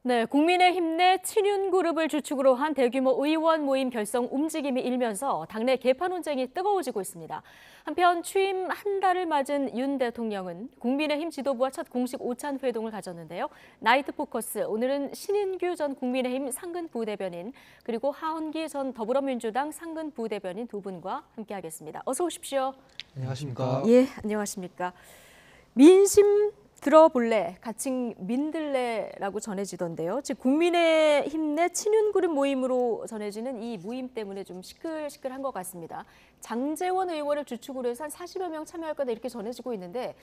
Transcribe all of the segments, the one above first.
네, 국민의힘 내 친윤그룹을 주축으로 한 대규모 의원 모임 결성 움직임이 일면서 당내 개파 논쟁이 뜨거워지고 있습니다. 한편 취임 한 달을 맞은 윤 대통령은 국민의힘 지도부와 첫 공식 오찬 회동을 가졌는데요. 나이트 포커스, 오늘은 신인규 전 국민의힘 상근 부대변인 그리고 하헌기 전 더불어민주당 상근 부대변인 두 분과 함께하겠습니다. 어서 오십시오. 안녕하십니까. 예, 안녕하십니까. 민심 들어볼래, 가칭 민들레라고 전해지던데요. 즉 국민의힘 내 친윤그룹 모임으로 전해지는 이 모임 때문에 좀 시끌시끌한 것 같습니다. 장제원 의원을 주축으로 해서 한 40여 명 참여할 거다 이렇게 전해지고 있는데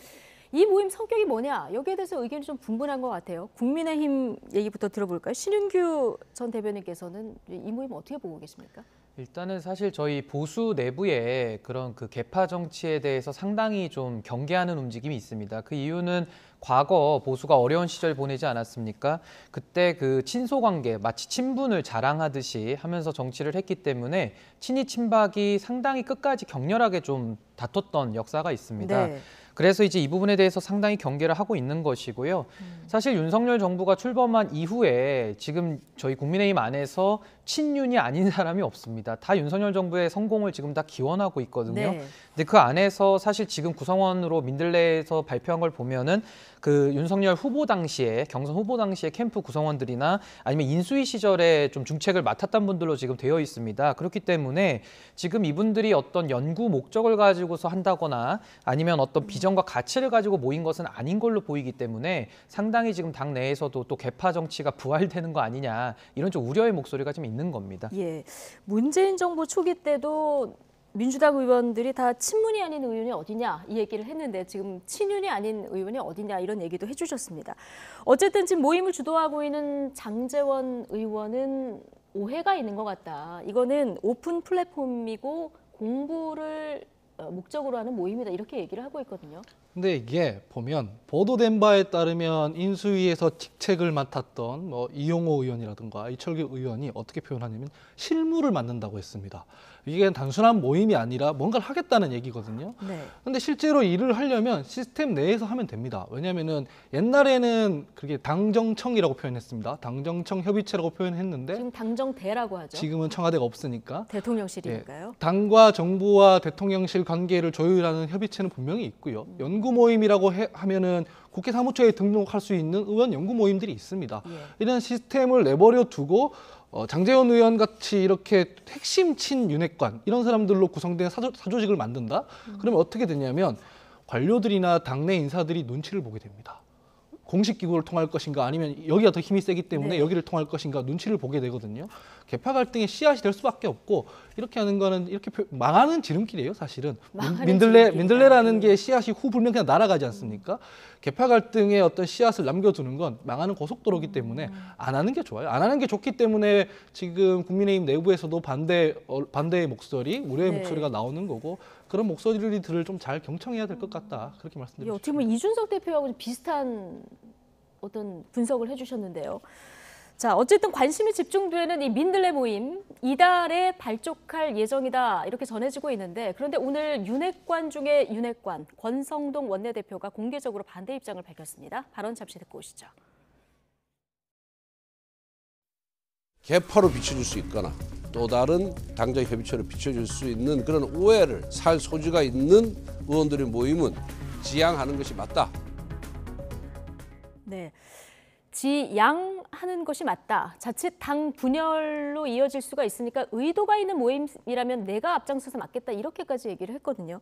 이 모임 성격이 뭐냐? 여기에 대해서 의견이 좀 분분한 것 같아요. 국민의힘 얘기부터 들어볼까요? 신윤규 전 대변인께서는 이 모임 어떻게 보고 계십니까? 일단은 사실 저희 보수 내부에 그런 그 계파 정치에 대해서 상당히 좀 경계하는 움직임이 있습니다. 그 이유는 과거 보수가 어려운 시절 보내지 않았습니까? 그때 그 친소 관계, 마치 친분을 자랑하듯이 하면서 정치를 했기 때문에 친이 친박이 상당히 끝까지 격렬하게 좀 다퉜던 역사가 있습니다. 네. 그래서 이제 이 부분에 대해서 상당히 경계를 하고 있는 것이고요. 사실 윤석열 정부가 출범한 이후에 지금 저희 국민의힘 안에서 친윤이 아닌 사람이 없습니다. 다 윤석열 정부의 성공을 지금 다 기원하고 있거든요. 네. 근데 그 안에서 사실 지금 구성원으로 민들레에서 발표한 걸 보면은 그 윤석열 후보 당시에 경선 후보 당시에 캠프 구성원들이나 아니면 인수위 시절에 좀 중책을 맡았던 분들로 지금 되어 있습니다. 그렇기 때문에 지금 이분들이 어떤 연구 목적을 가지고서 한다거나 아니면 어떤 비전과 가치를 가지고 모인 것은 아닌 걸로 보이기 때문에 상당히 지금 당 내에서도 또 계파 정치가 부활되는 거 아니냐 이런 좀 우려의 목소리가 좀 있는 겁니다. 예, 문재인 정부 초기 때도 민주당 의원들이 다 친문이 아닌 의원이 어디냐 이 얘기를 했는데 지금 친윤이 아닌 의원이 어디냐 이런 얘기도 해주셨습니다. 어쨌든 지금 모임을 주도하고 있는 장제원 의원은 오해가 있는 것 같다. 이거는 오픈 플랫폼이고 공부를 목적으로 하는 모임이다 이렇게 얘기를 하고 있거든요. 근데 이게 보면 보도된 바에 따르면 인수위에서 직책을 맡았던 뭐 이용호 의원이라든가 이철규 의원이 어떻게 표현하냐면 실무를 맡는다고 했습니다. 이게 단순한 모임이 아니라 뭔가를 하겠다는 얘기거든요. 네. 근데 실제로 일을 하려면 시스템 내에서 하면 됩니다. 왜냐하면은 옛날에는 그게 당정청이라고 표현했습니다. 당정청 협의체라고 표현했는데 지금 당정대라고 하죠. 지금은 청와대가 없으니까 대통령실이니까요. 당과 정부와 대통령실 관계를 조율하는 협의체는 분명히 있고요. 연구 모임이라고 하면은 국회 사무처에 등록할 수 있는 의원 연구 모임들이 있습니다. 예. 이런 시스템을 내버려 두고 장제원 의원 같이 이렇게 핵심 친윤핵관 이런 사람들로 구성된 사조직을 만든다? 그러면 어떻게 되냐면 관료들이나 당내 인사들이 눈치를 보게 됩니다. 공식 기구를 통할 것인가 아니면 여기가 더 힘이 세기 때문에 네. 여기를 통할 것인가 눈치를 보게 되거든요. 계파 갈등의 씨앗이 될 수밖에 없고 이렇게 하는 거는 이렇게 망하는 지름길이에요, 사실은. 민들레라는 게 씨앗이 후 불면 그냥 날아가지 않습니까? 계파 갈등의 어떤 씨앗을 남겨두는 건 망하는 고속도로이기 때문에 안 하는 게 좋아요. 안 하는 게 좋기 때문에 지금 국민의힘 내부에서도 반대의 목소리, 우려의 네. 목소리가 나오는 거고 그런 목소리들을 좀 잘 경청해야 될 것 같다. 그렇게 이게 말씀드리고 어떻게 보면 이준석 대표하고 좀 비슷한 어떤 분석을 해주셨는데요. 자, 어쨌든 관심이 집중되는 이 민들레 모임 이달에 발족할 예정이다 이렇게 전해지고 있는데 그런데 오늘 윤핵관 중에 윤핵관 권성동 원내대표가 공개적으로 반대 입장을 밝혔습니다. 발언 잠시 듣고 오시죠. 개파로 비춰줄 수 있거나 또 다른 당정 협의체로 비춰줄 수 있는 그런 오해를 살 소지가 있는 의원들의 모임은 지양하는 것이 맞다. 네, 지양하는 것이 맞다. 자칫 당 분열로 이어질 수가 있으니까 의도가 있는 모임이라면 내가 앞장서서 맡겠다 이렇게까지 얘기를 했거든요.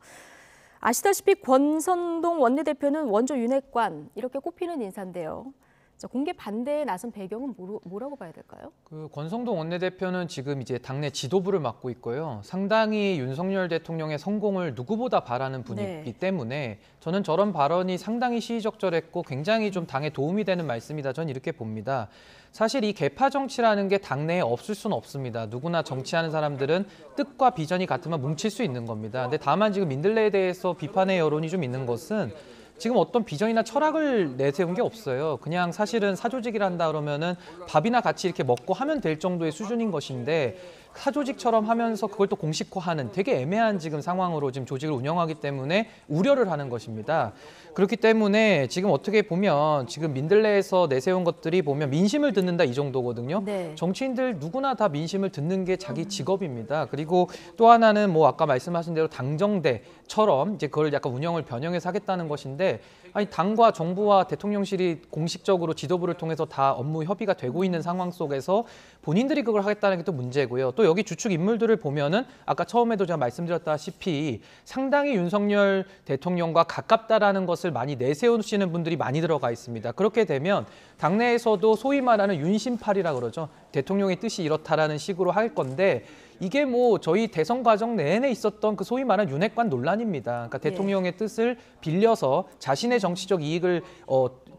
아시다시피 권선동 원내대표는 원조 윤핵관 이렇게 꼽히는 인사인데요. 자, 공개 반대에 나선 배경은 뭐라고 봐야 될까요? 그 권성동 원내대표는 지금 이제 당내 지도부를 맡고 있고요. 상당히 윤석열 대통령의 성공을 누구보다 바라는 분이기 때문에 저는 저런 발언이 상당히 시의적절했고 굉장히 좀 당에 도움이 되는 말씀이다. 저는 이렇게 봅니다. 사실 이 계파 정치라는 게 당내에 없을 수는 없습니다. 누구나 정치하는 사람들은 뜻과 비전이 같으면 뭉칠 수 있는 겁니다. 근데 다만 지금 민들레에 대해서 비판의 여론이 좀 있는 것은 지금 어떤 비전이나 철학을 내세운 게 없어요. 그냥 사실은 사조직을 한다 그러면은 밥이나 같이 이렇게 먹고 하면 될 정도의 수준인 것인데 사조직처럼 하면서 그걸 또 공식화하는 되게 애매한 지금 상황으로 지금 조직을 운영하기 때문에 우려를 하는 것입니다. 그렇기 때문에 지금 어떻게 보면 지금 민들레에서 내세운 것들이 보면 민심을 듣는다 이 정도거든요. 네. 정치인들 누구나 다 민심을 듣는 게 자기 직업입니다. 그리고 또 하나는 뭐 아까 말씀하신 대로 당정대처럼 이제 그걸 약간 운영을 변형해서 하겠다는 것인데 아니 당과 정부와 대통령실이 공식적으로 지도부를 통해서 다 업무 협의가 되고 있는 상황 속에서 본인들이 그걸 하겠다는 게 또 문제고요. 또 여기 주축 인물들을 보면은 아까 처음에도 제가 말씀드렸다시피 상당히 윤석열 대통령과 가깝다라는 것을 많이 내세우시는 분들이 많이 들어가 있습니다. 그렇게 되면 당내에서도 소위 말하는 윤심팔이라 그러죠. 대통령의 뜻이 이렇다라는 식으로 할 건데 이게 뭐 저희 대선 과정 내내 있었던 그 소위 말하는 윤핵관 논란입니다. 그러니까 대통령의 뜻을 빌려서 자신의 정치적 이익을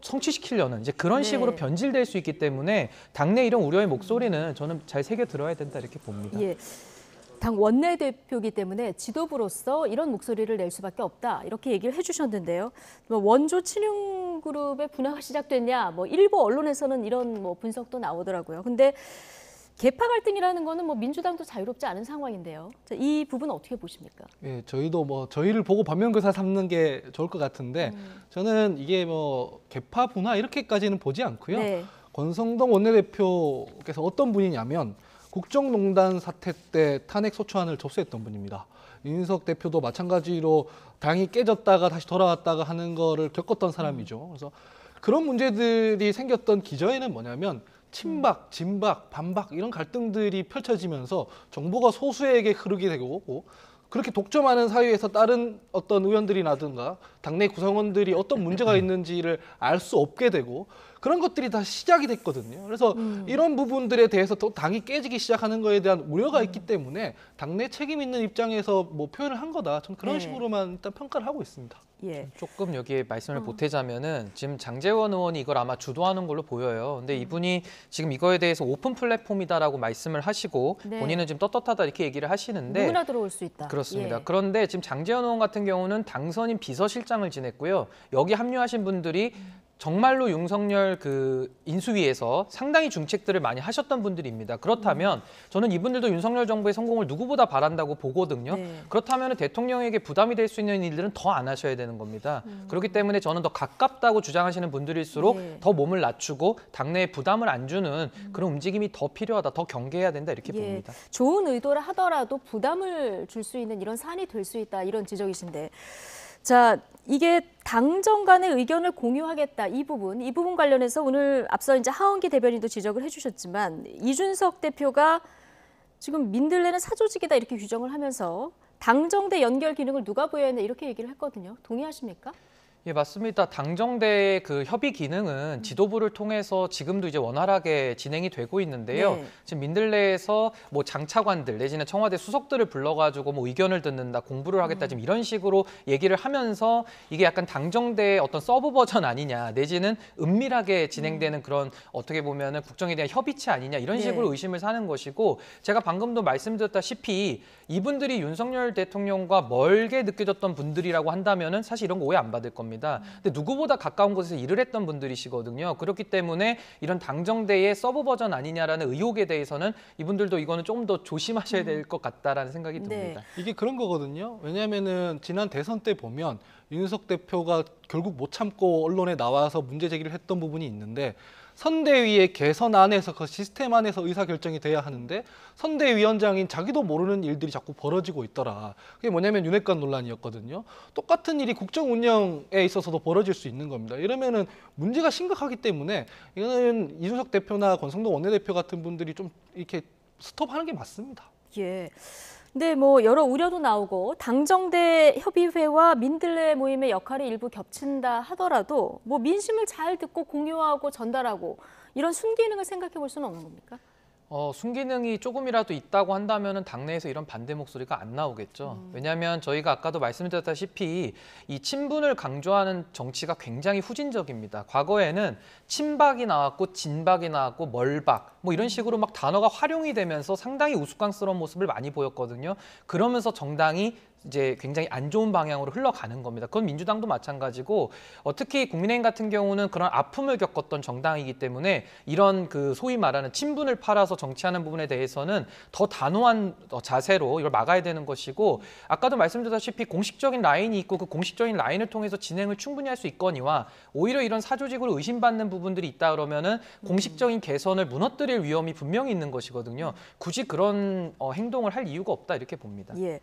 성취시키려는 이제 그런 식으로 변질될 수 있기 때문에 당내 이런 우려의 목소리는 저는 잘 새겨 들어야 된다 이렇게 봅니다. 예. 당 원내대표이기 때문에 지도부로서 이런 목소리를 낼 수밖에 없다 이렇게 얘기를 해주셨는데요. 원조 친윤그룹의 분화가 시작됐냐? 뭐 일부 언론에서는 이런 뭐 분석도 나오더라고요. 근데 계파 갈등이라는 거는 뭐 민주당도 자유롭지 않은 상황인데요. 자, 이 부분 어떻게 보십니까? 예, 저희도 뭐 저희를 보고 반면교사 삼는 게 좋을 것 같은데 저는 이게 뭐 개파 분화 이렇게까지는 보지 않고요. 네. 권성동 원내대표께서 어떤 분이냐면 국정농단 사태 때 탄핵 소추안을 접수했던 분입니다. 이준석 대표도 마찬가지로 당이 깨졌다가 다시 돌아왔다가 하는 거를 겪었던 사람이죠. 그래서 그런 문제들이 생겼던 기저에는 뭐냐면 친박, 진박, 반박 이런 갈등들이 펼쳐지면서 정보가 소수에게 흐르게 되고 그렇게 독점하는 사회에서 다른 어떤 의원들이라든가 당내 구성원들이 어떤 문제가 있는지를 알 수 없게 되고 그런 것들이 다 시작이 됐거든요. 그래서 이런 부분들에 대해서 또 당이 깨지기 시작하는 거에 대한 우려가 있기 때문에 당내 책임 있는 입장에서 뭐 표현을 한 거다. 저는 그런 식으로만 일단 평가를 하고 있습니다. 예. 조금 여기에 말씀을 보태자면은 지금 장제원 의원이 이걸 아마 주도하는 걸로 보여요. 근데 이분이 지금 이거에 대해서 오픈 플랫폼이다라고 말씀을 하시고 본인은 지금 떳떳하다 이렇게 얘기를 하시는데 누구나 들어올 수 있다. 그렇습니다. 예. 그런데 지금 장제원 의원 같은 경우는 당선인 비서실장을 지냈고요. 여기 합류하신 분들이 정말로 윤석열 그 인수위에서 상당히 중책들을 많이 하셨던 분들입니다. 그렇다면 저는 이분들도 윤석열 정부의 성공을 누구보다 바란다고 보거든요. 네. 그렇다면 대통령에게 부담이 될 수 있는 일들은 더 안 하셔야 되는 겁니다. 그렇기 때문에 저는 더 가깝다고 주장하시는 분들일수록 더 몸을 낮추고 당내에 부담을 안 주는 그런 움직임이 더 필요하다, 더 경계해야 된다 이렇게 봅니다. 좋은 의도를 하더라도 부담을 줄 수 있는 이런 사안이 될 수 있다 이런 지적이신데 자 이게 당정 간의 의견을 공유하겠다 이 부분 관련해서 오늘 앞서 이제 하원기 대변인도 지적을 해주셨지만 이준석 대표가 지금 민들레는 사조직이다 이렇게 규정을 하면서 당정대 연결 기능을 누가 보여야 했나 이렇게 얘기를 했거든요. 동의하십니까? 예, 맞습니다. 당정대의 그 협의 기능은 지도부를 통해서 지금도 이제 원활하게 진행이 되고 있는데요. 네. 지금 민들레에서 뭐 장차관들 내지는 청와대 수석들을 불러가지고 뭐 의견을 듣는다, 공부를 하겠다 지금 이런 식으로 얘기를 하면서 이게 약간 당정대의 어떤 서브 버전 아니냐, 내지는 은밀하게 진행되는 그런 어떻게 보면은 국정에 대한 협의체 아니냐 이런 식으로 의심을 사는 것이고 제가 방금도 말씀드렸다시피 이분들이 윤석열 대통령과 멀게 느껴졌던 분들이라고 한다면은 사실 이런 거 오해 안 받을 겁니다. 근데 누구보다 가까운 곳에서 일을 했던 분들이시거든요. 그렇기 때문에 이런 당정대의 서브 버전 아니냐라는 의혹에 대해서는 이분들도 이거는 조금 더 조심하셔야 될 것 같다라는 생각이 듭니다. 이게 그런 거거든요. 왜냐하면은 지난 대선 때 보면 윤석 대표가 결국 못 참고 언론에 나와서 문제 제기를 했던 부분이 있는데 선대위의 개선 안에서 그 시스템 안에서 의사결정이 돼야 하는데 선대위원장인 자기도 모르는 일들이 자꾸 벌어지고 있더라. 그게 뭐냐면 윤핵관 논란이었거든요. 똑같은 일이 국정 운영에 있어서도 벌어질 수 있는 겁니다. 이러면은 문제가 심각하기 때문에 이거는 이준석 대표나 권성동 원내대표 같은 분들이 좀 이렇게 스톱하는 게 맞습니다. 예. 근데 뭐 여러 우려도 나오고 당정대 협의회와 민들레 모임의 역할이 일부 겹친다 하더라도 뭐 민심을 잘 듣고 공유하고 전달하고 이런 순기능을 생각해 볼 수는 없는 겁니까? 순기능이 조금이라도 있다고 한다면 당내에서 이런 반대 목소리가 안 나오겠죠. 왜냐하면 저희가 아까도 말씀드렸다시피 이 친분을 강조하는 정치가 굉장히 후진적입니다. 과거에는 친박이 나왔고 진박이 나왔고 멀박 뭐 이런 식으로 막 단어가 활용이 되면서 상당히 우스꽝스러운 모습을 많이 보였거든요. 그러면서 정당이 이제 굉장히 안 좋은 방향으로 흘러가는 겁니다. 그건 민주당도 마찬가지고 특히 국민의힘 같은 경우는 그런 아픔을 겪었던 정당이기 때문에 이런 그 소위 말하는 친분을 팔아서 정치하는 부분에 대해서는 더 단호한 자세로 이걸 막아야 되는 것이고 아까도 말씀드렸다시피 공식적인 라인이 있고 그 공식적인 라인을 통해서 진행을 충분히 할 수 있거니와 오히려 이런 사조직으로 의심받는 부분들이 있다 그러면은 공식적인 개선을 무너뜨릴 위험이 분명히 있는 것이거든요. 굳이 그런 행동을 할 이유가 없다 이렇게 봅니다. 예.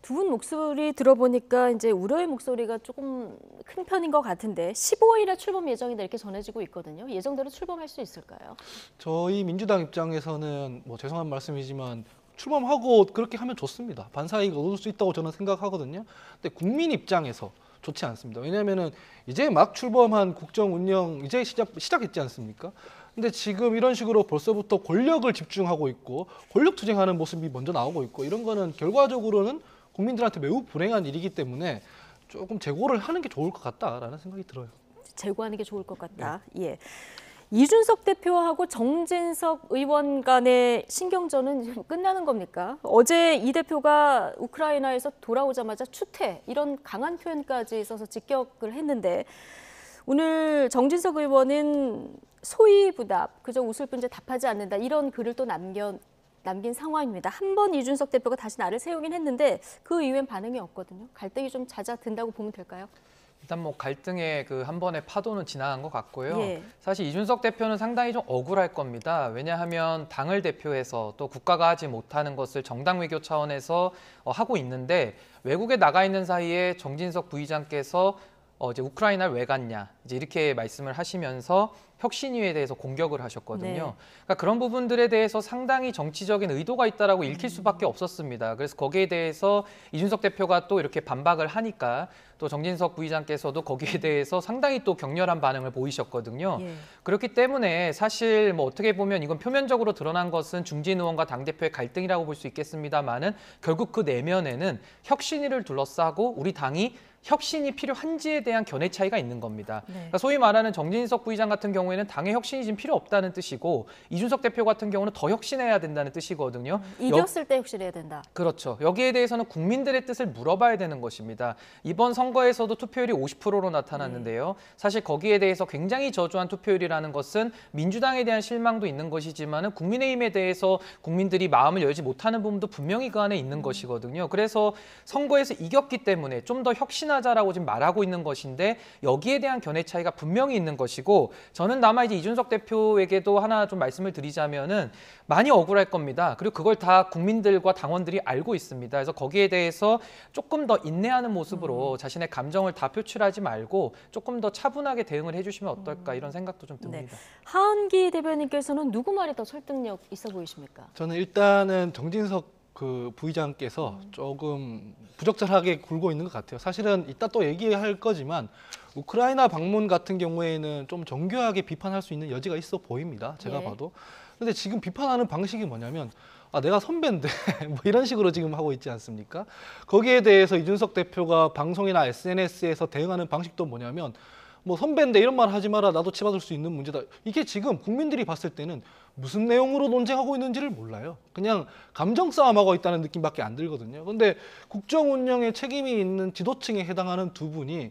두 분 목소리 들어보니까 이제 우려의 목소리가 조금 큰 편인 것 같은데 15일에 출범 예정이다 이렇게 전해지고 있거든요. 예정대로 출범할 수 있을까요? 저희 민주당 입장에서는 뭐 죄송한 말씀이지만 출범하고 그렇게 하면 좋습니다. 반사이익 얻을 수 있다고 저는 생각하거든요. 근데 국민 입장에서 좋지 않습니다. 왜냐하면은 이제 막 출범한 국정 운영 이제 시작했지 않습니까? 근데 지금 이런 식으로 벌써부터 권력을 집중하고 있고 권력 투쟁하는 모습이 먼저 나오고 있고 이런 거는 결과적으로는 국민들한테 매우 불행한 일이기 때문에 조금 재고를 하는 게 좋을 것 같다라는 생각이 들어요. 제고하는 게 좋을 것 같다. 예. 이준석 대표하고 정진석 의원 간의 신경전은 지금 끝나는 겁니까? 어제 이 대표가 우크라이나에서 돌아오자마자 추태 이런 강한 표현까지 써서 직격을 했는데 오늘 정진석 의원은 소위부답, 그저 웃을 뿐이지 답하지 않는다 이런 글을 또 남긴 상황입니다. 한 번 이준석 대표가 다시 나를 세우긴 했는데 그 이후엔 반응이 없거든요. 갈등이 좀 잦아든다고 보면 될까요? 일단 뭐 갈등의 그 한 번의 파도는 지나간 것 같고요. 예. 사실 이준석 대표는 상당히 좀 억울할 겁니다. 왜냐하면 당을 대표해서 또 국가가 하지 못하는 것을 정당 외교 차원에서 하고 있는데 외국에 나가 있는 사이에 정진석 부의장께서 이제 우크라이나를 왜 갔냐 이제 이렇게 말씀을 하시면서 혁신위에 대해서 공격을 하셨거든요. 네. 그러니까 그런 부분들에 대해서 상당히 정치적인 의도가 있다라고 읽힐 수밖에 없었습니다. 그래서 거기에 대해서 이준석 대표가 또 이렇게 반박을 하니까 또 정진석 부의장께서도 거기에 대해서 상당히 또 격렬한 반응을 보이셨거든요. 예. 그렇기 때문에 사실 뭐 어떻게 보면 이건 표면적으로 드러난 것은 중진 의원과 당대표의 갈등이라고 볼 수 있겠습니다만은 결국 그 내면에는 혁신위를 둘러싸고 우리 당이 혁신이 필요한지에 대한 견해 차이가 있는 겁니다. 네. 그러니까 소위 말하는 정진석 부의장 같은 경우에는 당의 혁신이 지금 필요 없다는 뜻이고 이준석 대표 같은 경우는 더 혁신해야 된다는 뜻이거든요. 이겼을 때 혁신해야 된다. 그렇죠. 여기에 대해서는 국민들의 뜻을 물어봐야 되는 것입니다. 이번 선거에서도 투표율이 50%로 나타났는데요. 사실 거기에 대해서 굉장히 저조한 투표율이라는 것은 민주당에 대한 실망도 있는 것이지만 국민의힘에 대해서 국민들이 마음을 열지 못하는 부분도 분명히 그 안에 있는 것이거든요. 그래서 선거에서 이겼기 때문에 좀 더 혁신하자라고 지금 말하고 있는 것인데 여기에 대한 견해 차이가 분명히 있는 것이고 저는 다만 이제 이준석 대표에게도 하나 좀 말씀을 드리자면은 많이 억울할 겁니다. 그리고 그걸 다 국민들과 당원들이 알고 있습니다. 그래서 거기에 대해서 조금 더 인내하는 모습으로 자신의 감정을 다 표출하지 말고 조금 더 차분하게 대응을 해주시면 어떨까 이런 생각도 좀 듭니다. 네. 하은기 대변인께서는 누구 말이 더 설득력 있어 보이십니까? 저는 일단은 정진석 그 부의장께서 조금 부적절하게 굴고 있는 것 같아요. 사실은 이따 또 얘기할 거지만 우크라이나 방문 같은 경우에는 좀 정교하게 비판할 수 있는 여지가 있어 보입니다. 제가 예. 봐도. 근데 지금 비판하는 방식이 뭐냐면 내가 선배인데 뭐 이런 식으로 지금 하고 있지 않습니까? 거기에 대해서 이준석 대표가 방송이나 SNS에서 대응하는 방식도 뭐냐면 뭐 선배인데 이런 말 하지 마라 나도 치받을 수 있는 문제다. 이게 지금 국민들이 봤을 때는 무슨 내용으로 논쟁하고 있는지를 몰라요. 그냥 감정 싸움하고 있다는 느낌밖에 안 들거든요. 근데 국정 운영에 책임이 있는 지도층에 해당하는 두 분이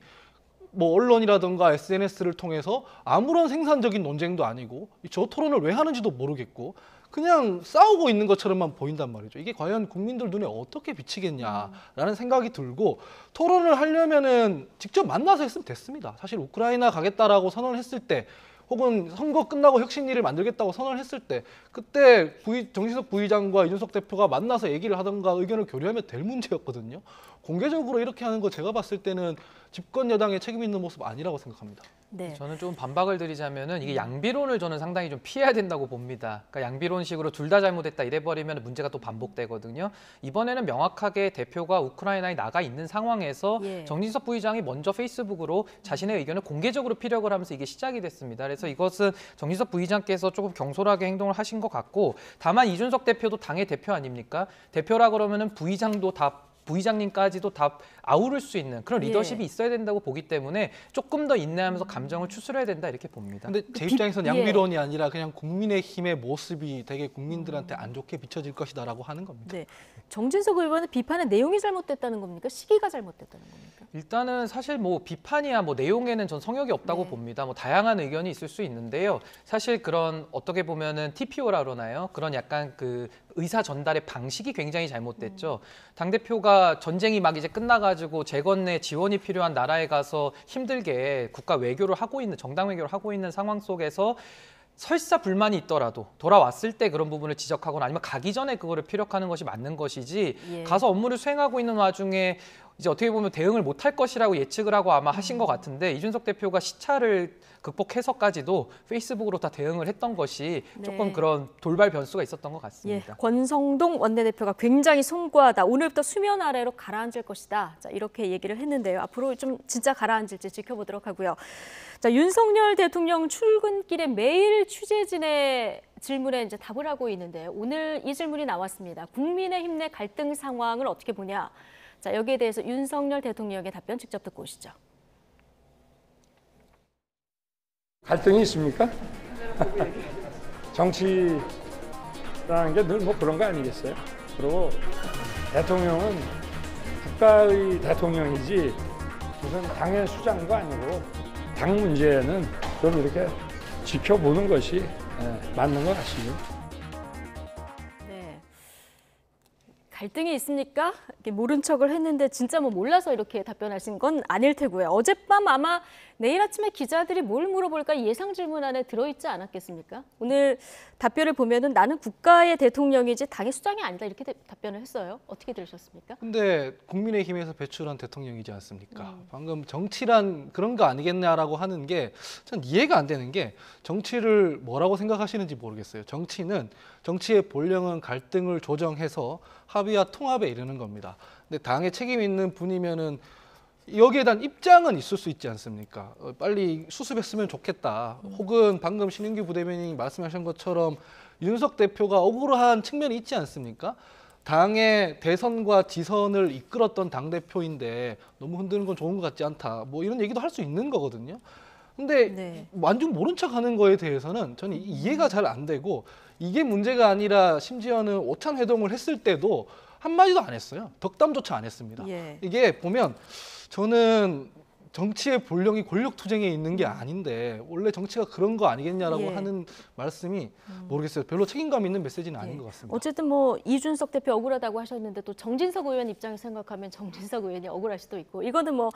뭐 언론이라든가 SNS를 통해서 아무런 생산적인 논쟁도 아니고 저 토론을 왜 하는지도 모르겠고 그냥 싸우고 있는 것처럼만 보인단 말이죠. 이게 과연 국민들 눈에 어떻게 비치겠냐라는 생각이 들고 토론을 하려면은 직접 만나서 했으면 됐습니다. 사실 우크라이나 가겠다라고 선언을 했을 때 혹은 선거 끝나고 혁신위를 만들겠다고 선언을 했을 때 그때 정진석 부의장과 이준석 대표가 만나서 얘기를 하던가 의견을 교류하면 될 문제였거든요. 공개적으로 이렇게 하는 거 제가 봤을 때는 집권 여당의 책임 있는 모습 아니라고 생각합니다. 네. 저는 좀 반박을 드리자면은 이게 양비론을 저는 상당히 좀 피해야 된다고 봅니다. 그러니까 양비론식으로 둘 다 잘못했다 이래버리면 문제가 또 반복되거든요. 이번에는 명확하게 대표가 우크라이나에 나가 있는 상황에서 예. 정진석 부의장이 먼저 페이스북으로 자신의 의견을 공개적으로 피력을 하면서 이게 시작이 됐습니다. 그래서 이것은 정진석 부의장께서 조금 경솔하게 행동을 하신 것 같고 다만 이준석 대표도 당의 대표 아닙니까? 대표라 그러면은 부의장도 다 부의장님까지도 다 아우를 수 있는 그런 예. 리더십이 있어야 된다고 보기 때문에 조금 더 인내하면서 감정을 추스려야 된다 이렇게 봅니다. 근데 제 입장에서는 예. 양비론이 아니라 그냥 국민의힘의 모습이 되게 국민들한테 안 좋게 비춰질 것이다라고 하는 겁니다. 네. 정진석 의원은 비판의 내용이 잘못됐다는 겁니까? 시기가 잘못됐다는 겁니까? 일단은 사실 뭐 비판이야 뭐 내용에는 전 성역이 없다고 네. 봅니다. 뭐 다양한 의견이 있을 수 있는데요. 사실 그런 어떻게 보면은 TPO라 그러나요? 그런 약간 그 의사 전달의 방식이 굉장히 잘못됐죠. 당대표가 전쟁이 막 이제 끝나가지고 재건에 지원이 필요한 나라에 가서 힘들게 국가 외교를 하고 있는 정당 외교를 하고 있는 상황 속에서 설사 불만이 있더라도 돌아왔을 때 그런 부분을 지적하거나 아니면 가기 전에 그거를 피력하는 것이 맞는 것이지 예. 가서 업무를 수행하고 있는 와중에 이제 어떻게 보면 대응을 못할 것이라고 예측을 하고 아마 하신 것 같은데 이준석 대표가 시차를 극복해서까지도 페이스북으로 다 대응을 했던 것이 조금 네. 그런 돌발 변수가 있었던 것 예, 같습니다. 권성동 원내대표가 굉장히 송구하다. 오늘부터 수면 아래로 가라앉을 것이다. 자, 이렇게 얘기를 했는데요. 앞으로 좀 진짜 가라앉을지 지켜보도록 하고요. 자, 윤석열 대통령 출근길에 매일 취재진의 질문에 이제 답을 하고 있는데요. 오늘 이 질문이 나왔습니다. 국민의힘 내 갈등 상황을 어떻게 보냐? 자, 여기에 대해서 윤석열 대통령의 답변 직접 듣고 오시죠. 갈등이 있습니까? 정치라는 게 늘 뭐 그런 거 아니겠어요? 그리고 대통령은 국가의 대통령이지 무슨 당의 수장도 아니고 당 문제는 좀 이렇게 지켜보는 것이 맞는 것 같습니다. 네. 갈등이 있습니까? 이렇게 모른 척을 했는데 진짜 뭐 몰라서 이렇게 답변하신 건 아닐 테고요. 어젯밤 아마 내일 아침에 기자들이 뭘 물어볼까 예상 질문 안에 들어있지 않았겠습니까? 오늘 답변을 보면은 나는 국가의 대통령이지 당의 수장이 아니다 이렇게 답변을 했어요. 어떻게 들으셨습니까? 근데 국민의힘에서 배출한 대통령이지 않습니까? 방금 정치란 그런 거 아니겠냐라고 하는 게 전 이해가 안 되는 게 정치를 뭐라고 생각하시는지 모르겠어요. 정치는 정치의 본령은 갈등을 조정해서 합의와 통합에 이르는 겁니다. 근데 당에 책임 있는 분이면은 여기에 대한 입장은 있을 수 있지 않습니까? 빨리 수습했으면 좋겠다. 혹은 방금 신인규 부대변인이 말씀하신 것처럼 윤석 대표가 억울한 측면이 있지 않습니까? 당의 대선과 지선을 이끌었던 당대표인데 너무 흔드는 건 좋은 것 같지 않다. 뭐 이런 얘기도 할 수 있는 거거든요. 근데 네. 완전 모른 척 하는 거에 대해서는 저는 이해가 잘 안 되고 이게 문제가 아니라 심지어는 오찬 회동을 했을 때도 한마디도 안 했어요. 덕담조차 안 했습니다. 예. 이게 보면 저는 정치의 본령이 권력투쟁에 있는 게 아닌데 원래 정치가 그런 거 아니겠냐라고 예. 하는 말씀이 모르겠어요. 별로 책임감 있는 메시지는 아닌 예. 것 같습니다. 어쨌든 뭐 이준석 대표 억울하다고 하셨는데 또 정진석 의원 입장에서 생각하면 정진석 의원이 억울할 수도 있고 이거는 뭐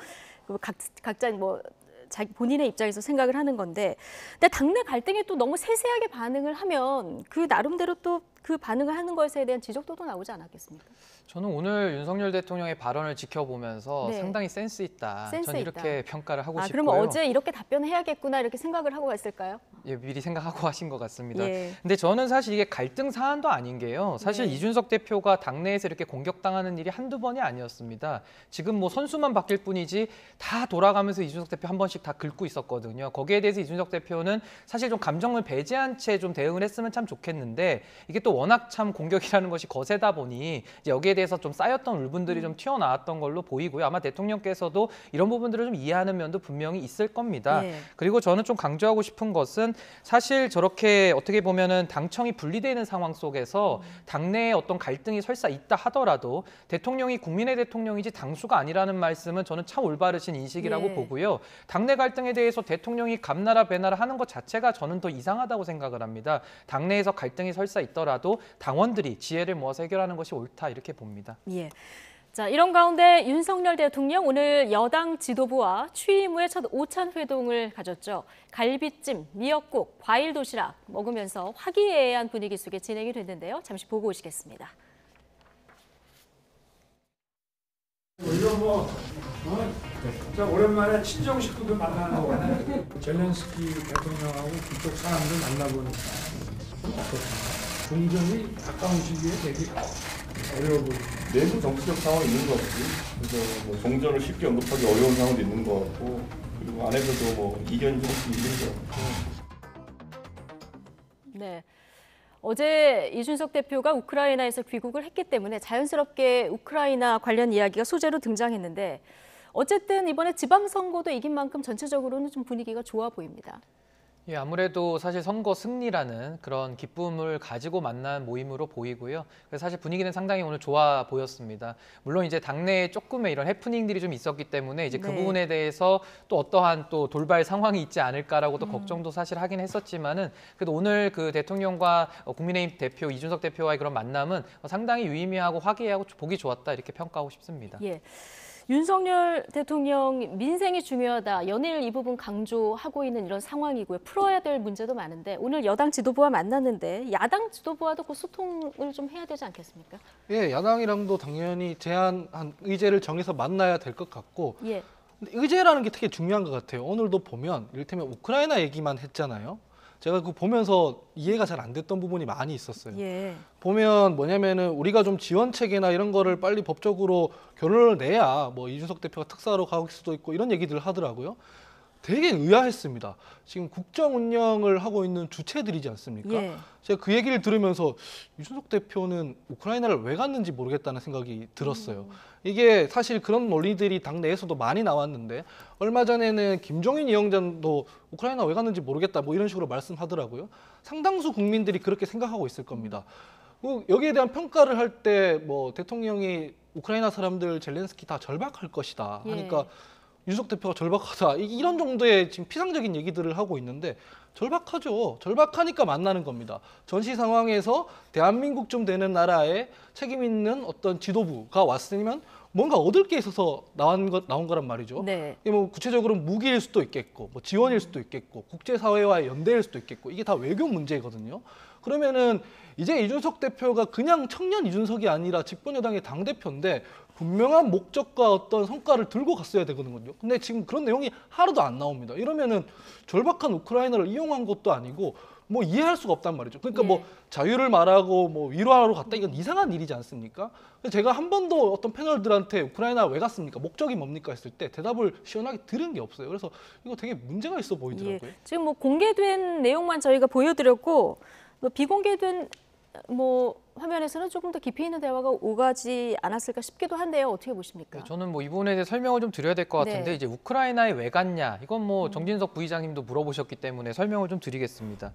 각자 뭐 자기 본인의 입장에서 생각을 하는 건데 근데 당내 갈등에 또 너무 세세하게 반응을 하면 그 나름대로 또 그 반응을 하는 것에 대한 지적도 또 나오지 않았겠습니까? 저는 오늘 윤석열 대통령의 발언을 지켜보면서 네. 상당히 센스 있다. 센스 저는 이렇게 있다. 평가를 하고 싶고요. 그러면 어제 이렇게 답변해야겠구나 이렇게 생각을 하고 갔을까요? 예, 미리 생각하고 하신 것 같습니다. 예. 근데 저는 사실 이게 갈등 사안도 아닌 게요. 사실 네. 이준석 대표가 당내에서 이렇게 공격당하는 일이 한두 번이 아니었습니다. 지금 뭐 선수만 바뀔 뿐이지 다 돌아가면서 이준석 대표 한 번씩 다 긁고 있었거든요. 거기에 대해서 이준석 대표는 사실 좀 감정을 배제한 채 좀 대응을 했으면 참 좋겠는데 이게 또 워낙 참 공격이라는 것이 거세다 보니 이제 여기에 대해서 좀 쌓였던 울분들이 좀 튀어나왔던 걸로 보이고요. 아마 대통령께서도 이런 부분들을 좀 이해하는 면도 분명히 있을 겁니다. 예. 그리고 저는 좀 강조하고 싶은 것은 사실 저렇게 어떻게 보면은 당청이 분리되는 상황 속에서 당내에 어떤 갈등이 설사 있다 하더라도 대통령이 국민의 대통령이지 당수가 아니라는 말씀은 저는 참 올바르신 인식이라고 예. 보고요. 당내 갈등에 대해서 대통령이 감나라 배나라 하는 것 자체가 저는 더 이상하다고 생각을 합니다. 당내에서 갈등이 설사 있더라도 당원들이 지혜를 모아서 해결하는 것이 옳다 이렇게 봅니다. 예. 자, 이런 가운데 윤석열 대통령 오늘 여당 지도부와 취임 후에 첫 오찬 회동을 가졌죠. 갈비찜, 미역국, 과일 도시락 먹으면서 화기애애한 분위기 속에 진행이 됐는데요. 잠시 보고 오시겠습니다. 오히려 진짜 오랜만에 친정 식구들 만나는 거 젤렌스키 대통령하고 그쪽 사람들 만나보니까 좀 어떻습니까? 종전이 가까운 시기에 되게 어려워 보이고 내부 정치적 상황이 있는 것 같고, 그래서 뭐 종전을 쉽게 언급하기 어려운 상황도 있는 것 같고, 그리고 안에서도 뭐 이견이 조금씩 있는 것 같고. 네. 어제 이준석 대표가 우크라이나에서 귀국을 했기 때문에 자연스럽게 우크라이나 관련 이야기가 소재로 등장했는데 어쨌든 이번에 지방선거도 이긴 만큼 전체적으로는 좀 분위기가 좋아 보입니다. 예, 아무래도 사실 선거 승리라는 그런 기쁨을 가지고 만난 모임으로 보이고요. 그래서 사실 분위기는 상당히 오늘 좋아 보였습니다. 물론 이제 당내에 조금의 이런 해프닝들이 좀 있었기 때문에 이제 그 네. 부분에 대해서 또 어떠한 또 돌발 상황이 있지 않을까라고 또 걱정도 사실 하긴 했었지만은 그래도 오늘 그 대통령과 국민의힘 대표 이준석 대표와의 그런 만남은 상당히 유의미하고 화기애애하고 보기 좋았다 이렇게 평가하고 싶습니다. 예. 윤석열 대통령 민생이 중요하다. 연일 이 부분 강조하고 있는 이런 상황이고요. 풀어야 될 문제도 많은데 오늘 여당 지도부와 만났는데 야당 지도부와도 그 소통을 좀 해야 되지 않겠습니까? 예, 야당이랑도 당연히 제안한 의제를 정해서 만나야 될 것 같고 예. 근데 의제라는 게 되게 중요한 것 같아요. 오늘도 보면 이를테면 우크라이나 얘기만 했잖아요. 제가 그거 보면서 이해가 잘 안 됐던 부분이 많이 있었어요. 예. 보면 뭐냐면은 우리가 좀 지원 체계나 이런 거를 빨리 법적으로 결론을 내야 뭐 이준석 대표가 특사로 갈 수도 있고 이런 얘기들을 하더라고요. 되게 의아했습니다. 지금 국정 운영을 하고 있는 주체들이지 않습니까? 예. 제가 그 얘기를 들으면서 이준석 대표는 우크라이나를 왜 갔는지 모르겠다는 생각이 들었어요. 이게 사실 그런 논리들이 당내에서도 많이 나왔는데 얼마 전에는 김종인 위원장도 우크라이나 왜 갔는지 모르겠다 뭐 이런 식으로 말씀하더라고요. 상당수 국민들이 그렇게 생각하고 있을 겁니다. 여기에 대한 평가를 할 때 뭐 대통령이 우크라이나 사람들 젤렌스키 다 절박할 것이다 하니까 윤석 대표가 절박하다 이런 정도의 지금 피상적인 얘기들을 하고 있는데 절박하죠. 절박하니까 만나는 겁니다. 전시 상황에서 대한민국쯤 되는 나라에 책임 있는 어떤 지도부가 왔으면 뭔가 얻을 게 있어서 나온 거란 말이죠. 네. 이게 뭐 구체적으로 무기일 수도 있겠고, 뭐 지원일 수도 있겠고, 국제사회와의 연대일 수도 있겠고, 이게 다 외교 문제거든요. 그러면은 이제 이준석 대표가 그냥 청년 이준석이 아니라 집권 여당의 당 대표인데 분명한 목적과 어떤 성과를 들고 갔어야 되거든요. 근데 지금 그런 내용이 하나도 안 나옵니다. 이러면은 절박한 우크라이나를 이용한 것도 아니고 뭐 이해할 수가 없단 말이죠. 그러니까 예. 뭐 자유를 말하고 뭐 위로하러 갔다 이건 이상한 일이지 않습니까? 그래서 제가 한 번도 어떤 패널들한테 우크라이나 왜 갔습니까? 목적이 뭡니까? 했을 때 대답을 시원하게 들은 게 없어요. 그래서 이거 되게 문제가 있어 보이더라고요. 예. 지금 뭐 공개된 내용만 저희가 보여드렸고 뭐 비공개된 뭐 화면에서는 조금 더 깊이 있는 대화가 오가지 않았을까 싶기도 한데요. 어떻게 보십니까? 네, 저는 뭐 이 부분에 대해 설명을 좀 드려야 될 것 같은데 네. 이제 우크라이나에 왜 갔냐 이건 뭐 정진석 부의장님도 물어보셨기 때문에 설명을 좀 드리겠습니다.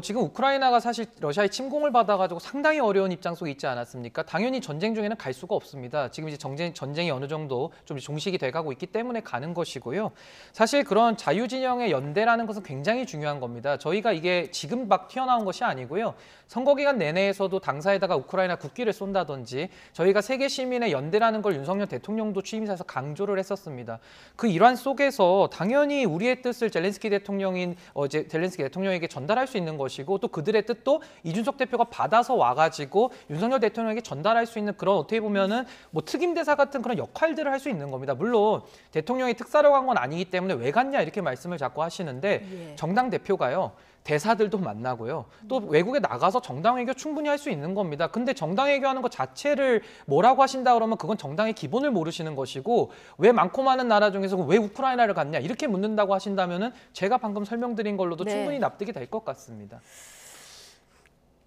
지금 우크라이나가 사실 러시아의 침공을 받아가지고 상당히 어려운 입장 속에 있지 않았습니까? 당연히 전쟁 중에는 갈 수가 없습니다. 지금 이제 전쟁이 어느 정도 좀 종식이 돼가고 있기 때문에 가는 것이고요. 사실 그런 자유진영의 연대라는 것은 굉장히 중요한 겁니다. 저희가 이게 지금 막 튀어나온 것이 아니고요. 선거 기간 내내에서도 당사에다가 우크라이나 국기를 쏜다든지 저희가 세계 시민의 연대라는 걸 윤석열 대통령도 취임사에서 강조를 했었습니다. 그 일환 속에서 당연히 우리의 뜻을 젤렌스키 대통령에게 전달할 수 있는 것이고 또 그들의 뜻도 이준석 대표가 받아서 와가지고 윤석열 대통령에게 전달할 수 있는 그런 어떻게 보면은 뭐 특임대사 같은 그런 역할들을 할 수 있는 겁니다. 물론 대통령이 특사로 간 건 아니기 때문에 왜 갔냐 이렇게 말씀을 자꾸 하시는데 예. 정당 대표가요. 대사들도 만나고요. 또 외국에 나가서 정당 외교 충분히 할 수 있는 겁니다. 근데 정당 외교하는 것 자체를 뭐라고 하신다 그러면 그건 정당의 기본을 모르시는 것이고 왜 많고 많은 나라 중에서 왜 우크라이나를 갔냐 이렇게 묻는다고 하신다면은 제가 방금 설명드린 걸로도 네. 충분히 납득이 될 것 같습니다.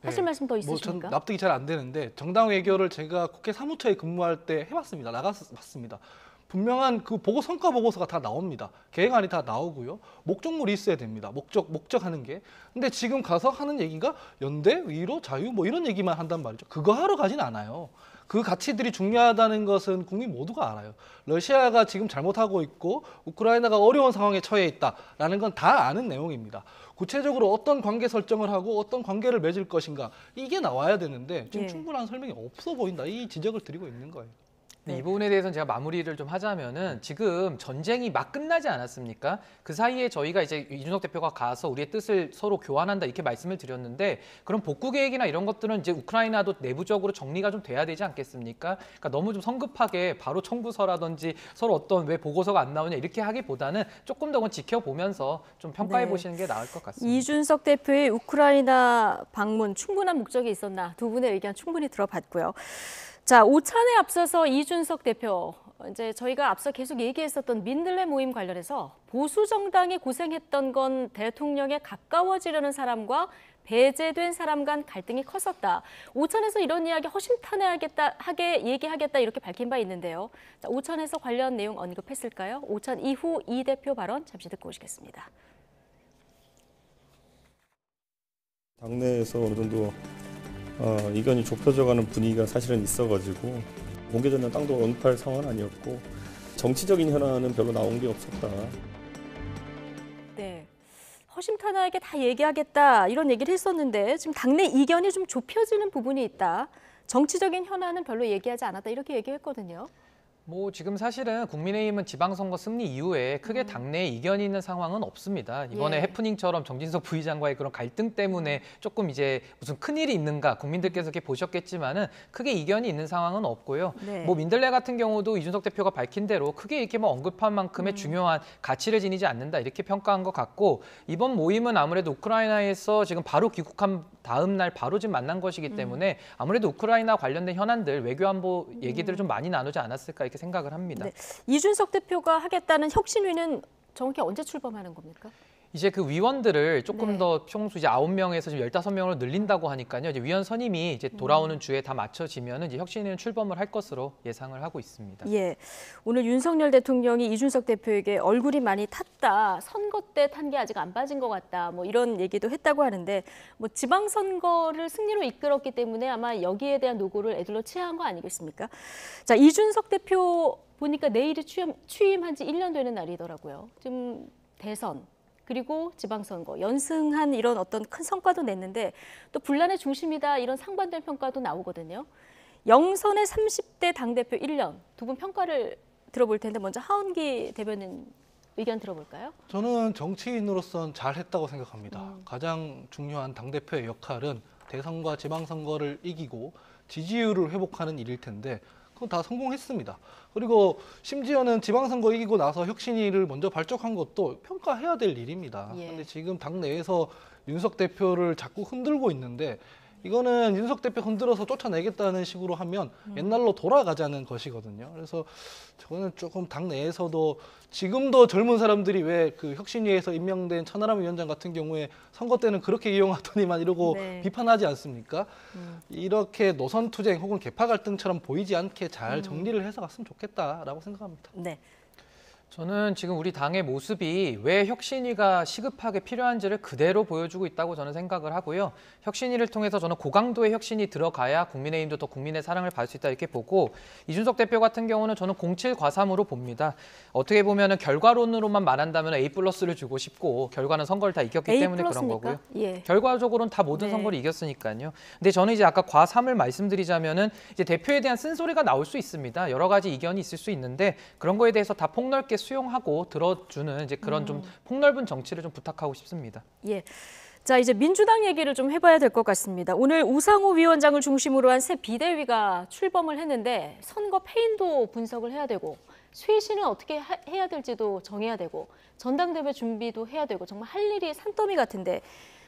하실 말씀 더 뭐 전 있으십니까? 납득이 잘 안 되는데 정당 외교를 제가 국회 사무처에 근무할 때 해봤습니다. 나가서 봤습니다. 분명한 그 성과 보고서가 다 나옵니다. 계획안이 다 나오고요. 목적물이 있어야 됩니다. 목적하는 게. 근데 지금 가서 하는 얘기가 연대, 위로, 자유 뭐 이런 얘기만 한단 말이죠. 그거 하러 가진 않아요. 그 가치들이 중요하다는 것은 국민 모두가 알아요. 러시아가 지금 잘못하고 있고 우크라이나가 어려운 상황에 처해 있다라는 건 다 아는 내용입니다. 구체적으로 어떤 관계 설정을 하고 어떤 관계를 맺을 것인가 이게 나와야 되는데 지금 예. 충분한 설명이 없어 보인다. 이 지적을 드리고 있는 거예요. 이 부분에 대해서는 제가 마무리를 좀 하자면은 지금 전쟁이 막 끝나지 않았습니까? 그 사이에 저희가 이제 이준석 대표가 가서 우리의 뜻을 서로 교환한다 이렇게 말씀을 드렸는데 그런 복구 계획이나 이런 것들은 이제 우크라이나도 내부적으로 정리가 좀 돼야 되지 않겠습니까? 그러니까 너무 좀 성급하게 바로 청구서라든지 서로 어떤 왜 보고서가 안 나오냐 이렇게 하기보다는 조금 더 지켜보면서 좀 평가해 네. 보시는 게 나을 것 같습니다. 이준석 대표의 우크라이나 방문 충분한 목적이 있었나 두 분의 의견 충분히 들어봤고요. 자, 오찬에 앞서서 이준석 대표 이제 저희가 앞서 계속 얘기했었던 민들레 모임 관련해서 보수 정당이 고생했던 건 대통령에 가까워지려는 사람과 배제된 사람 간 갈등이 컸었다. 오찬에서 이런 이야기 허심탄회하게 얘기하겠다 이렇게 밝힌 바 있는데요. 자, 오찬에서 관련 내용 언급했을까요? 오찬 이후 이 대표 발언 잠시 듣고 오시겠습니다. 당내에서 어느 정도 이견이 좁혀져가는 분위기가 사실은 있어가지고 공개적인 땅도 언급할 상황은 아니었고 정치적인 현안은 별로 나온 게 없었다. 네, 허심탄회하게 다 얘기하겠다 이런 얘기를 했었는데 지금 당내 이견이 좀 좁혀지는 부분이 있다. 정치적인 현안은 별로 얘기하지 않았다 이렇게 얘기했거든요. 뭐 지금 사실은 국민의힘은 지방선거 승리 이후에 크게 당내에 이견이 있는 상황은 없습니다. 이번에 예. 해프닝처럼 정진석 부의장과의 그런 갈등 때문에 조금 이제 무슨 큰일이 있는가 국민들께서 이렇게 보셨겠지만은 크게 이견이 있는 상황은 없고요. 네. 뭐 민들레 같은 경우도 이준석 대표가 밝힌 대로 크게 이렇게 뭐 언급한 만큼의 중요한 가치를 지니지 않는다 이렇게 평가한 것 같고 이번 모임은 아무래도 우크라이나에서 지금 바로 귀국한 다음 날 바로 지금 만난 것이기 때문에 아무래도 우크라이나 관련된 현안들 외교안보 얘기들을 좀 많이 나누지 않았을까 이렇게 생각을 합니다. 네. 이준석 대표가 하겠다는 혁신위는 정확히 언제 출범하는 겁니까? 이제 그 위원들을 조금 네. 더 평소 이제 9명에서 지금 15명으로 늘린다고 하니까요. 이제 위원 선임이 이제 돌아오는 주에 다 맞춰지면은 이제 혁신위는 출범을 할 것으로 예상을 하고 있습니다. 예, 오늘 윤석열 대통령이 이준석 대표에게 얼굴이 많이 탔다, 선거 때 탄 게 아직 안 빠진 것 같다, 뭐 이런 얘기도 했다고 하는데 뭐 지방선거를 승리로 이끌었기 때문에 아마 여기에 대한 노고를 애들로 취한 거 아니겠습니까? 자, 이준석 대표 보니까 내일이 취임한 지 1년 되는 날이더라고요. 지금 대선 그리고 지방선거 연승한 이런 어떤 큰 성과도 냈는데 또 분란의 중심이다 이런 상반된 평가도 나오거든요. 영선의 30대 당대표 1년 두 분 평가를 들어볼 텐데 먼저 하은기 대변인 의견 들어볼까요? 저는 정치인으로선 잘했다고 생각합니다. 가장 중요한 당대표의 역할은 대선과 지방선거를 이기고 지지율을 회복하는 일일 텐데 그건 다 성공했습니다. 그리고 심지어는 지방선거 이기고 나서 혁신위를 먼저 발족한 것도 평가해야 될 일입니다. 예. 그런데 지금 당내에서 윤석 대표를 자꾸 흔들고 있는데 이거는 윤석 대표 흔들어서 쫓아내겠다는 식으로 하면 옛날로 돌아가자는 것이거든요. 그래서 저는 조금 당내에서도 지금도 젊은 사람들이 왜 그 혁신위에서 임명된 천하람 위원장 같은 경우에 선거 때는 그렇게 이용하더니만 이러고 네. 비판하지 않습니까? 이렇게 노선 투쟁 혹은 계파 갈등처럼 보이지 않게 잘 정리를 해서 갔으면 좋겠다라고 생각합니다. 네. 저는 지금 우리 당의 모습이 왜 혁신위가 시급하게 필요한지를 그대로 보여주고 있다고 저는 생각을 하고요. 혁신위를 통해서 저는 고강도의 혁신이 들어가야 국민의힘도 더 국민의 사랑을 받을 수 있다 이렇게 보고 이준석 대표 같은 경우는 저는 07과삼으로 봅니다. 어떻게 보면은 결과론으로만 말한다면 A+를 주고 싶고 결과는 선거를 다 이겼기 A+입니까? 때문에 그런 거고요. 예. 결과적으로는 다 모든 네. 선거를 이겼으니까요. 근데 저는 이제 아까 과삼을 말씀드리자면은 이제 대표에 대한 쓴소리가 나올 수 있습니다. 여러 가지 이견이 있을 수 있는데 그런 거에 대해서 다 폭넓게 수용하고 들어주는 이제 그런 좀 폭넓은 정치를 좀 부탁하고 싶습니다. 예. 자, 이제 민주당 얘기를 좀 해봐야 될 것 같습니다. 오늘 우상호 위원장을 중심으로 한 새 비대위가 출범을 했는데 선거 패인도 분석을 해야 되고 쇄신은 어떻게 해야 될지도 정해야 되고 전당대회 준비도 해야 되고 정말 할 일이 산더미 같은데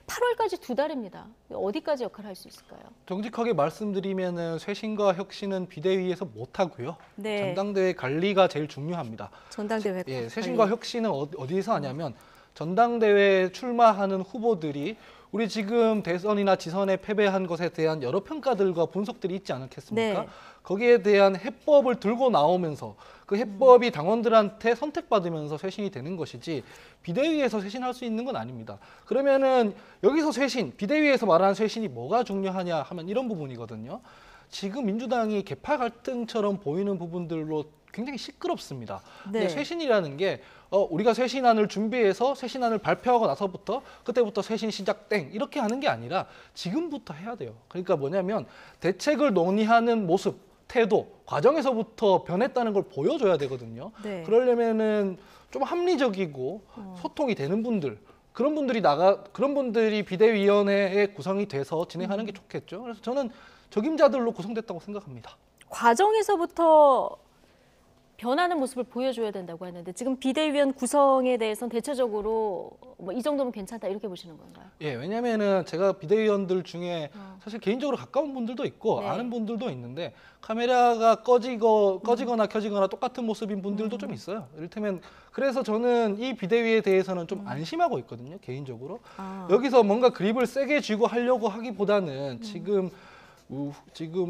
8월까지 2달입니다. 어디까지 역할을 할 수 있을까요? 정직하게 말씀드리면은 쇄신과 혁신은 비대위에서 못 하고요. 네. 전당대회 관리가 제일 중요합니다. 전당대회 예, 쇄신과 혁신은 어디서 하냐면 전당대회에 출마하는 후보들이 우리 지금 대선이나 지선에 패배한 것에 대한 여러 평가들과 분석들이 있지 않겠습니까? 네. 거기에 대한 해법을 들고 나오면서 그 해법이 당원들한테 선택받으면서 쇄신이 되는 것이지 비대위에서 쇄신할 수 있는 건 아닙니다. 그러면은 여기서 쇄신, 비대위에서 말하는 쇄신이 뭐가 중요하냐 하면 이런 부분이거든요. 지금 민주당이 계파 갈등처럼 보이는 부분들로 굉장히 시끄럽습니다. 네. 근데 쇄신이라는 게 우리가 쇄신안을 준비해서 쇄신안을 발표하고 나서부터 그때부터 쇄신 시작 땡 이렇게 하는 게 아니라 지금부터 해야 돼요. 그러니까 뭐냐면 대책을 논의하는 모습, 태도, 과정에서부터 변했다는 걸 보여줘야 되거든요. 네. 그러려면은 좀 합리적이고 소통이 되는 분들, 그런 분들이 비대위원회에 구성이 돼서 진행하는 게 좋겠죠. 그래서 저는 적임자들로 구성됐다고 생각합니다. 과정에서부터 변하는 모습을 보여줘야 된다고 하는데 지금 비대위원 구성에 대해서는 대체적으로 뭐 이 정도면 괜찮다 이렇게 보시는 건가요? 예, 왜냐면은 제가 비대위원들 중에 사실 개인적으로 가까운 분들도 있고 네. 아는 분들도 있는데 카메라가 꺼지거나 켜지거나 똑같은 모습인 분들도 좀 있어요. 이를테면 그래서 저는 이 비대위에 대해서는 좀 안심하고 있거든요, 개인적으로. 여기서 뭔가 그립을 세게 쥐고 하려고 하기보다는 지금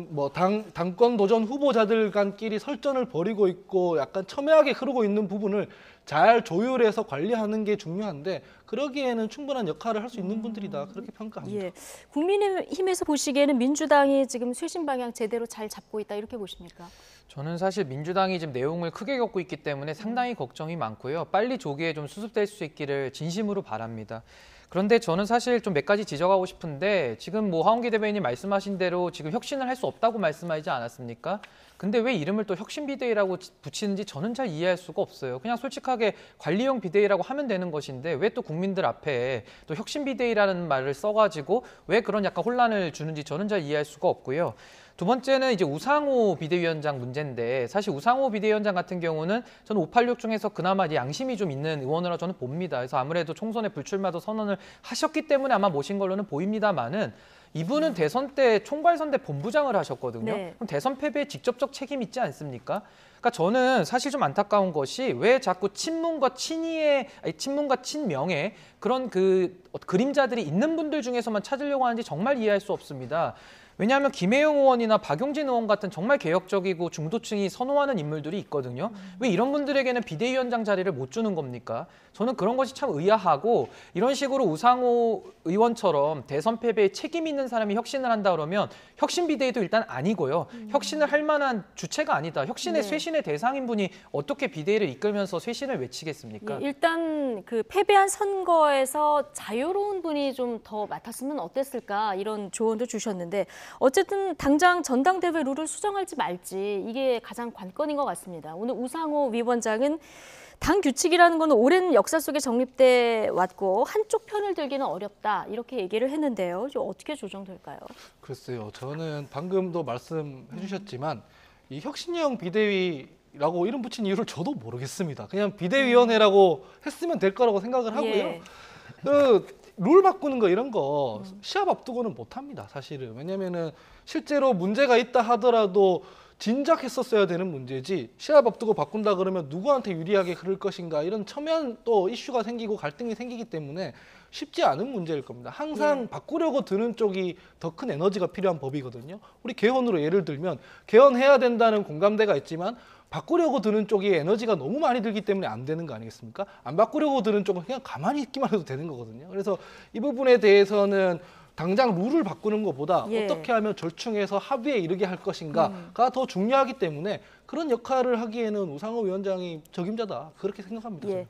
뭐 당권 도전 후보자들 간끼리 설전을 벌이고 있고 약간 첨예하게 흐르고 있는 부분을 잘 조율해서 관리하는 게 중요한데 그러기에는 충분한 역할을 할 수 있는 분들이다 그렇게 평가합니다. 예. 국민의힘에서 보시기에는 민주당이 지금 쇄신 방향 제대로 잘 잡고 있다 이렇게 보십니까? 저는 사실 민주당이 지금 내용을 크게 겪고 있기 때문에 상당히 걱정이 많고요. 빨리 조기에 좀 수습될 수 있기를 진심으로 바랍니다. 그런데 저는 사실 좀 몇 가지 지적하고 싶은데 지금 뭐 하원기 대변인이 말씀하신 대로 지금 혁신을 할 수 없다고 말씀하지 않았습니까? 근데 왜 이름을 또 혁신비대위라고 붙이는지 저는 잘 이해할 수가 없어요. 그냥 솔직하게 관리용 비대위라고 하면 되는 것인데 왜 또 국민들 앞에 또 혁신비대위라는 말을 써가지고 왜 그런 약간 혼란을 주는지 저는 잘 이해할 수가 없고요. 두 번째는 이제 우상호 비대위원장 문제인데 사실 우상호 비대위원장 같은 경우는 저는 586 중에서 그나마 양심이 좀 있는 의원으로 저는 봅니다. 그래서 아무래도 총선에 불출마도 선언을 하셨기 때문에 아마 모신 걸로는 보입니다만은 이분은 대선 때 총괄선대 본부장을 하셨거든요. 네. 그럼 대선 패배에 직접적 책임 있지 않습니까? 그러니까 저는 사실 좀 안타까운 것이 왜 자꾸 친문과 친명의 그런 그 그림자들이 있는 분들 중에서만 찾으려고 하는지 정말 이해할 수 없습니다. 왜냐하면 김혜영 의원이나 박용진 의원 같은 정말 개혁적이고 중도층이 선호하는 인물들이 있거든요. 왜 이런 분들에게는 비대위원장 자리를 못 주는 겁니까? 저는 그런 것이 참 의아하고 이런 식으로 우상호 의원처럼 대선 패배에 책임 있는 사람이 혁신을 한다 그러면 혁신 비대위도 일단 아니고요. 혁신을 할 만한 주체가 아니다. 혁신의 네. 쇄신의 대상인 분이 어떻게 비대위를 이끌면서 쇄신을 외치겠습니까? 예, 일단 그 패배한 선거에서 자유로운 분이 좀 더 맡았으면 어땠을까 이런 조언도 주셨는데 어쨌든 당장 전당대회 룰을 수정할지 말지 이게 가장 관건인 것 같습니다. 오늘 우상호 위원장은 당 규칙이라는 건 오랜 역사 속에 정립돼 왔고 한쪽 편을 들기는 어렵다 이렇게 얘기를 했는데요. 좀 어떻게 조정될까요? 글쎄요, 저는 방금도 말씀해 주셨지만 이 혁신형 비대위라고 이름 붙인 이유를 저도 모르겠습니다. 그냥 비대위원회라고 했으면 될 거라고 생각을 하고요. 예. 룰 바꾸는 거 이런 거 시합 앞두고는 못합니다, 사실은. 왜냐면은 실제로 문제가 있다 하더라도 진작했었어야 되는 문제지 시합 앞두고 바꾼다 그러면 누구한테 유리하게 흐를 것인가 이런 첨예한 또 이슈가 생기고 갈등이 생기기 때문에 쉽지 않은 문제일 겁니다. 항상 바꾸려고 드는 쪽이 더 큰 에너지가 필요한 법이거든요. 우리 개헌으로 예를 들면 개헌해야 된다는 공감대가 있지만 바꾸려고 드는 쪽이 에너지가 너무 많이 들기 때문에 안 되는 거 아니겠습니까? 안 바꾸려고 드는 쪽은 그냥 가만히 있기만 해도 되는 거거든요. 그래서 이 부분에 대해서는 당장 룰을 바꾸는 것보다 예. 어떻게 하면 절충해서 합의에 이르게 할 것인가가 더 중요하기 때문에 그런 역할을 하기에는 우상호 위원장이 적임자다 그렇게 생각합니다. 예. 저는.